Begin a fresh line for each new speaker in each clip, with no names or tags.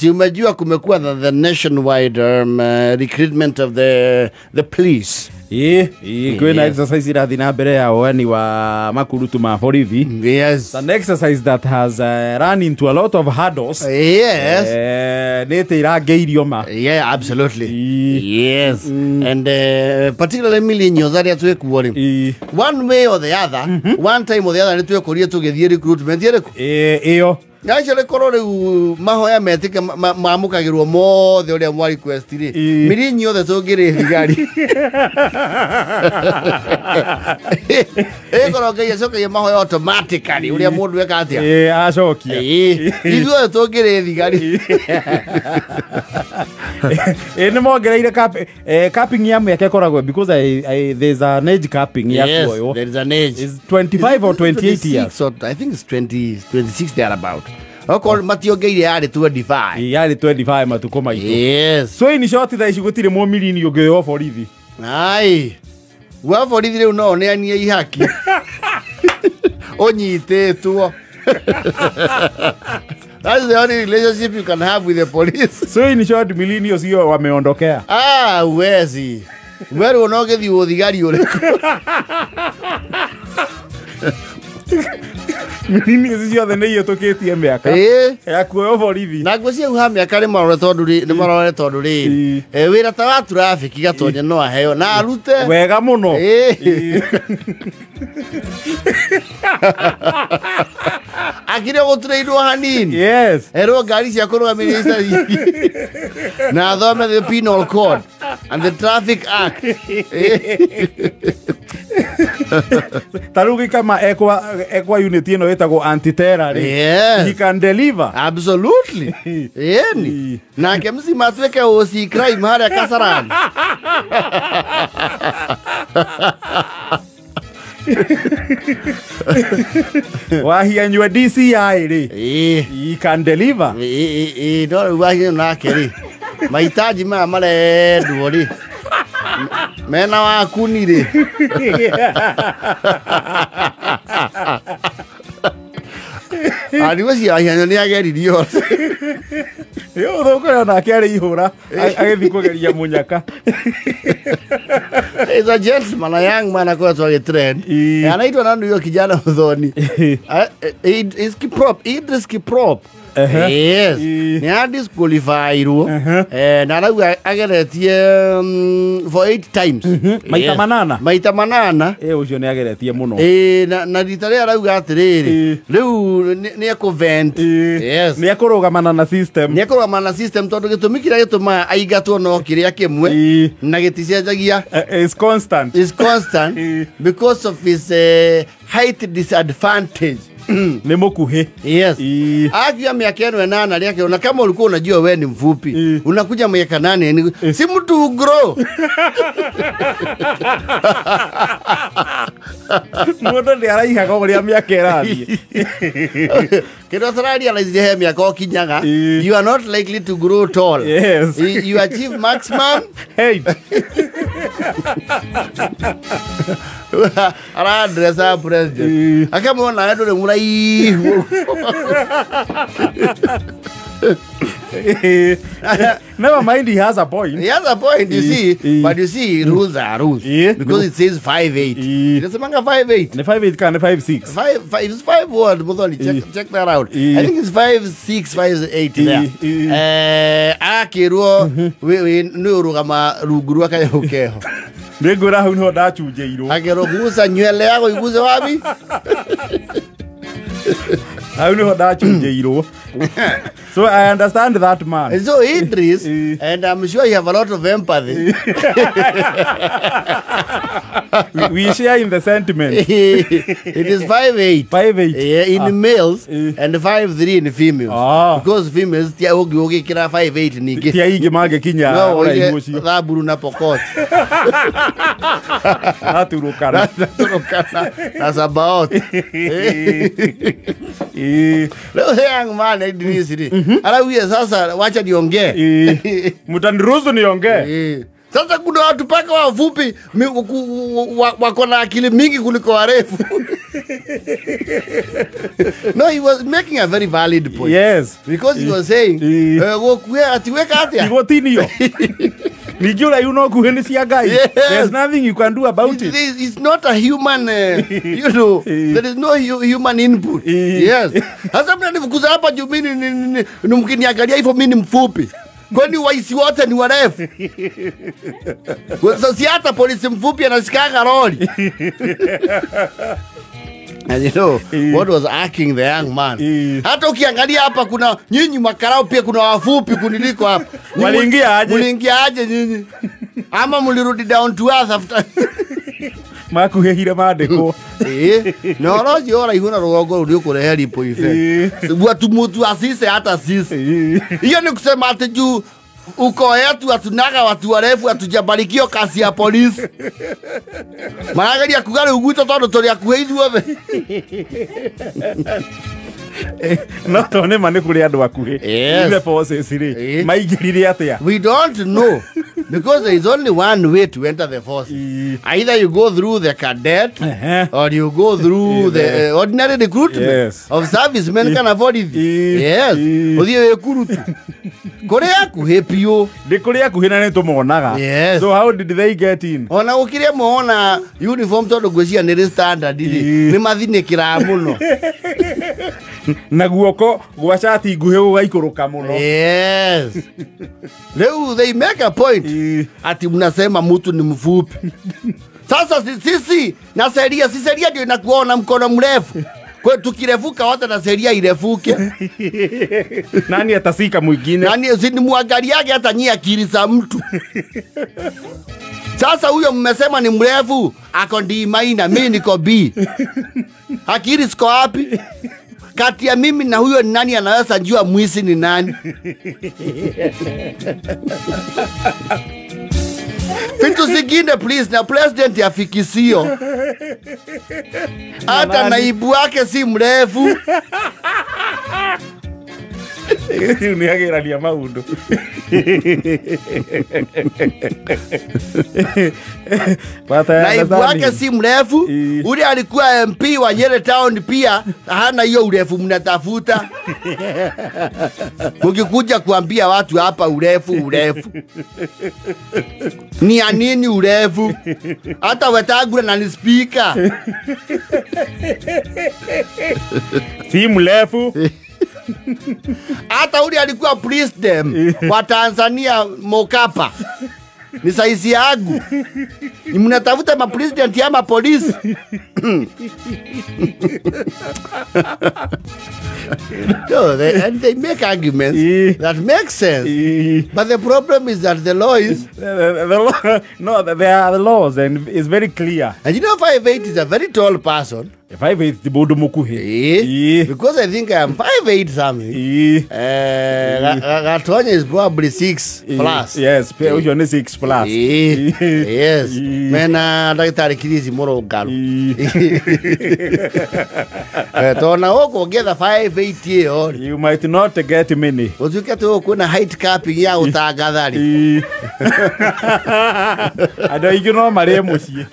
si umejua kumekuwa the nationwide recruitment of the police.
Kwena exercise irathi na mbere ya wani wa makurutu ma borithi.
Yes.
An exercise that has run into a lot of hurdles.
Yes.
Nete irageirio ma.
Yeah, absolutely. Yes. And particularly Milinyo zaria tuwe kuwori. One way or the other, one time or the other, tuwe kuria tugethie recruitment yereko.
Iyo.
Actually korore mahoya metika mamukagirwo mothe uria mwa request ri Milinyo the tugire thigari koroke yesoke mahoya automatically uria mundu eka atia
acokia
ithuothe tugire thigari
ni mongereire capping ya mweke koragwo because there's an age capping ya kuoyo.
Yes, there is an age.
Is 25 or 28 years?
So I think it's 26 there about. Oko matiogeire yari 25.
Yari 25 matuko maito.
Yes.
So in short that you gutire mo milini yogeyo borithi.
Ai. Wa borithi riu no ne anie ihaki. Onyitetwo. That's the only relationship you can have with the police.
So in short milini osio wameondokea.
Wezi. Wewe unogethi uthigari ureko.
Milini osio the nei yotoketie miaka. Ya kuoyo borithi.
Na gwecia uha miaka ni marore tondu ri. Wira ta wa traffic gatonya no aheo na arute.
Wega muno.
Akire gutreidwo hanini.
Yes.
Ero gari cia kurugamirisa na thome the penal code and the traffic act.
Tarugi kama ekwa unit ino etago anti-terror.
Yes.
He can deliver.
Absolutely. Yeni. Na kemsi matweke osi crime hara Kasarani.
Wahianywa DCI ri. He can deliver.
No wahianywa nake ri. Mahitaji mareendwo ri. Mena waku ni ri. Ariwe cia hianyo ni ageririo.
Yo thoko na kere ihura agethi kugeria munyaka.
Is a gentleman, a young man akwetwo agitrend. Anaitwa nani huyo kijana Muthoni? Is Kiprop, Idris Kiprop. Yes. Ni disqualified. Na rau ageretie for 8 times. Maita manana.
Ucio ni ageretie muno.
Na ritare rau gatiriri. Riu ni ekuvent. Yes.
Ni ekurugamana na system.
Ni ekurugamana na system tondu gitumi kiria gituma aigatwo no kiria kimwe na giticenjagia.
Is constant.
Is constant because of his height disadvantage.
Ni mukuhe.
Yes. Akia miaka 8 yake na kama ulikuwa unajua wewe ni mfupi unakuja miaka 8 si mtu grow.
Mundo ndi araiha ko ria miaka irathi.
Kero sarari alizihe miaka okinyaga you are not likely to grow tall.
Yes.
You achieve maximum
height.
Ara dressa president. Akamwona ndo le murai.
Never mind, he has a point.
He has a point, you see. But you see, rules are rules. Because it says 5'8". It's among 5'8".
The 5'8" can 5'6".
5 word, Muthoni. Check that out. I think it's 5'6", 5'8". There. Akiruo, we nurugama ruguru akayokeho.
Ngura hu no ndachunjeirwo.
Agerogusa nywele yako iguze wapi?
How no ndachunjeirwo. So I understand that man.
So Idris, and I'm sure you have a lot of empathy.
We share in the sentiment.
It is 5'8".
5'8".
In males and 5'3" in females. Because females tia ogi kira 5'8" niki.
Tia igi mage kinya.
No, Raburu na Pokot.
Naturukana.
That's about. Leo young man Idris. Ala uye sasa wacha niongee.
Mtaniruhusu niongee.
Sasa kuna watu paka wafupi wako na akili mingi kuliko warefu. No, he was making a very valid point.
Yes.
Because he was saying, atiweka atia.
Igotinio. Nijula you know kuhenisia guy.
Yes.
There's nothing you can do about it.
It's not a human, you know, there is no human input. Yes. Hasa mnanifukuza hapa juu mimi mkiniangalia hivyo mimi ni mfupi. Kwani waisi wote ni warefu? Sasa si hata polisi mfupi anashikanga roli. And you know what was arcing the young man. Hata ukiangalia hapa kuna nyinyi makarao pia kuna wafupi kuniliko hapa.
Waliingia aje?
Mliingia aje nyinyi? Ama mlirudi down to earth after
Makuhehira madeko.
No roji ora ihuna rogo uri kurehe lipo ife. Watu mtu asise hata sisi. Hiyo ni kusema ati juu uko yetu atunaga watu warefu atujabarikio kasi ya polisi. Maana ya kugale uguto todo tori akuheidu ove.
No tone mane kuri andu akuhe. Ile forces ri. Maigirire atia.
We don't know because there is only one way to enter the force. Either you go through the cadet or you go through the ordinary recruitment of servicemen can afford it. Yes. Odie kurutu. Korea kuhepio.
De Korea kuhina ne tumuonaga.
Yes.
So how did they get in?
Ona ukire muona uniform todo gwcia ni standard ni mathine kiramuno.
Na guoko gwa shati nguhe ugaikuruka muno.
Yes. They make a point. Ati mnasema mtu ni mfupi. Sasa sisi na sheria ndio inakuona mkono mrefu. Kwa tukirefuka wote na sheria irefuke.
Nani atasika mwingine?
Nani muangaliage hata nyia akili za mtu. Sasa huyo mmesema ni mrefu, ako D minor, mimi niko B. Akili siko wapi? Kati ya mimi na huyo ni nani anaweza jua mwisi ni nani? Vitu zingine please na president afikisio. Hata naibu wake si mrefu.
Uniageralia maundu.
Naibu wake si mrefu. Ule alikuwa MP wa Nyeri Town pia hana hiyo urefu mnatafuta. Mkikuja kuambia watu hapa urefu. Ni ya nini urefu? Hata Wetangula na ni speaker.
Si mrefu.
Hata uli alikuwa president wa Tanzania Mokapa. Ni saizi yangu. Ni mnatafuta ma president ya ma polisi. No, they make arguments that make sense. But the problem is that the law is
the law. No, there are the laws and it's very clear.
And you know 5'8" is a very tall person.
5'8" the bodu mukuhe.
Because I think I am 5'8" something. Gatonya is probably 6 plus.
Yes, ujo ni 6 plus.
Yes. Mena daktari kirizi moro galu. Tona hoko gather 5'8" or
you might not get many.
Uzuke to kuna height capping ya utagadhari.
Ado igino mare mucie.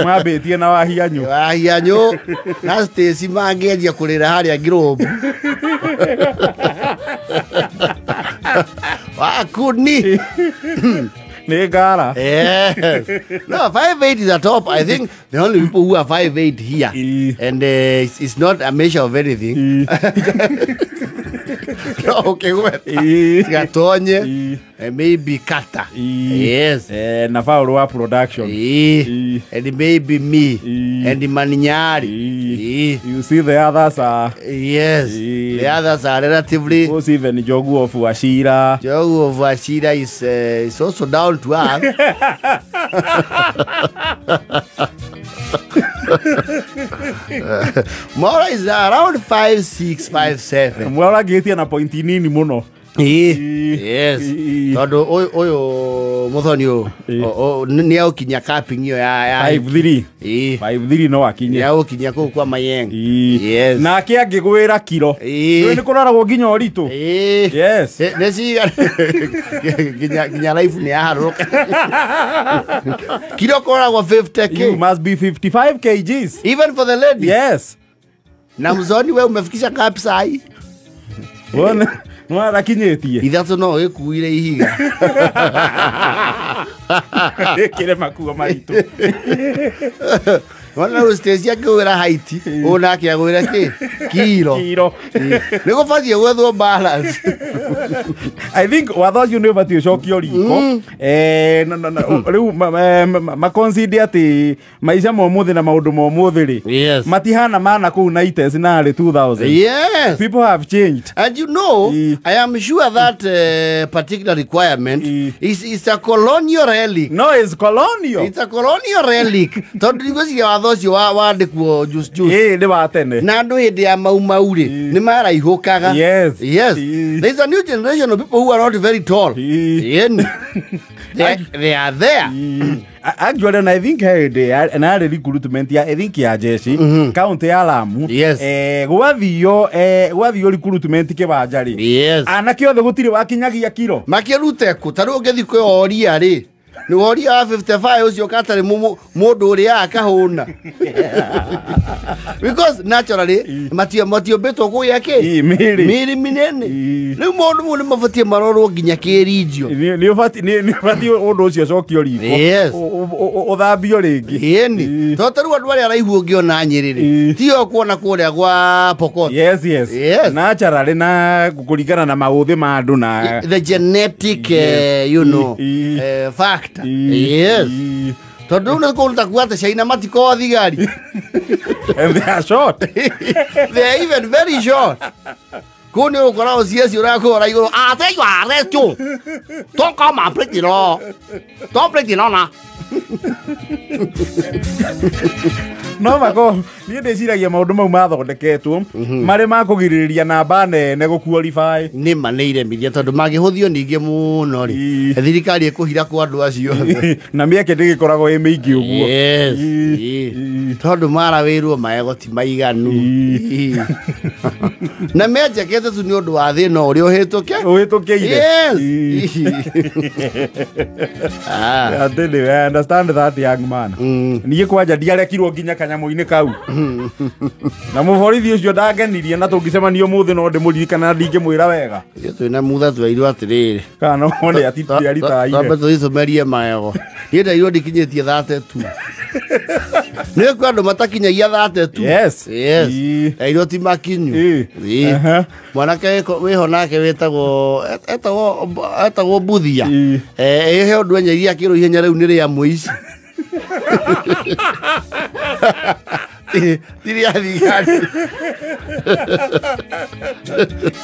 Mabetie na wahianyo.
Wahianyo na Stacy mangeria kurira haria Girobu. Wakuni.
Negara.
Yes. No, 5'8" is a top. I think the only people who are 5'8" here. And it's not a measure of anything. Okay, well. Gatonye. Maybe Kata. Yes.
Nafaurua production.
And maybe me. And Maninyari.
You see the others are.
Yes. The others are relatively.
Who's even Jogu of Washira?
Jogu of Washira is also down to earth. Mora is around 5'6", 5'7".
Mora geti na pointi nini muno.
Yes. Tondu uyu muthoni ni aukinya capping iyo ya
5-3 5-3 no akinye
ya ukinya ku kwa Mayeng. Yes.
Na ake angigwira kiro ni kuraragwo nginya oritu. Yes.
Nesiga kinya life ni aharuka. Kiro kuraragwo 50k.
You must be 55 kgs
even for the lady.
Yes.
Na mzoni wewe umefikisha ngapi sai?
Bwana Mwana kinyetie.
Ithatũ no ĩkuire ihiga.
Kile makuo maritũ.
Wana ustage akĩwĩra height, ũnake agwĩra kĩ? Kiro. Nĩ gũbatie gwethwo balance.
I think watho you never to cokio riko. Rĩu maconsider ati maisha momuthi na maundu momuthi ri.
Yes.
Matihana mana kuu 90s na 2000.
Yes.
People have changed.
And you know, I am sure that particular requirement is a colonial relic.
No, it's colonial.
It's a colonial relic. Tondu ndivyo watho cio wandĩkwo juice.
Nĩ wa tene.
Na andũ hĩndĩ ya mau rĩ nĩ maraihũkaga.
Yes.
Yes. There is a new generation of people who are not very tall. They are there.
Actually, and I think another recruitment I think ya jeshi county ya Lamu.
Yes.
Gwathio recruitment kĩwanja rĩ.
Yes.
Anake othe gũtirĩ wakinyagia kiro.
Makĩrute kũ tarĩ ũngĩthi kwĩoria rĩ. Nĩ woria wa 55 ũcio katarĩ mũndũ ũrĩa akahũna. Because naturally matiũmbĩtwo kũgĩa kĩ? Mĩĩrĩ mĩnene. Rĩu maũndũ mau nĩ mabatie marorwo nginya kĩrinjio.
Nĩ ũbatie ũndũ ũcio cokio riko.
Yes.
Ũthambio rĩngĩ.
Ĩni. Tondũ rĩu andũ arĩa araihu ũngĩona Nyĩrĩ rĩ. Tiyo kuona kũrĩa gwa Pokot.
Yes. Naturally na kũringana na maũthĩ ma andũ na
the genetic you know factor. Yes. Tondu nĩ kũruta kuata China matiko thigari.
And they are short.
They are even very short. Kuni ukora osiesi urakora iguru. Ate you arrest you. Don't come and break the law. Don't break the law na.
No mako niĩ ndĩciragia maũndũ mau mathondeketwo marĩ ma kũgirĩrĩria namba nene gũqualify.
Nĩ manĩiremithia tondũ mangĩhũthio ningĩ mũno rĩ thirikari ĩkũhira kwa andũ acio
na mĩeke ndĩgĩkoragwo ĩ mĩingĩ ũguo.
Yes. Tondũ marawĩrwo magoti maiganu na menjekete tu nĩ ũndũ wa thĩna ũrĩa ũhĩtũkeire. Yes.
I understand that young man. Niĩ kwanja ndiarekirwo nginya kanyamũ-inĩ kau. Na mũborithi ũcio ndangenirie na tũngĩcemania ũmũthĩ no ndĩmũririkana ndingĩmwĩra wega.
Twĩna mutha twairwo atĩrĩrĩ.
Kana one atitiaritaire.
Twambe tũthiĩ tũmerie magego. Niĩ ndairwo ndikinyĩtie 32. Nĩ kwa andũ matakinyagia 32.
Yes.
Ndairwo ti makinyu. Mwanake wĩho nake wĩtagwo Mbuthia. He ũndũ enyeria kĩrũ ihenya rĩu nĩ rĩa mũici. Tiria thigari.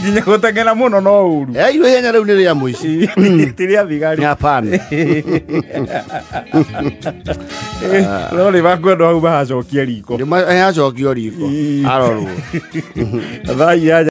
Nginya gũteng'era mũno no ũru.
Iro ihenya rĩu nĩ rĩa mũici.
Tiria thigari.
Hapana.
No nĩ bakwenda hau mahacokia riko.
Nĩ mahacokia riko. Arorwo.
Thai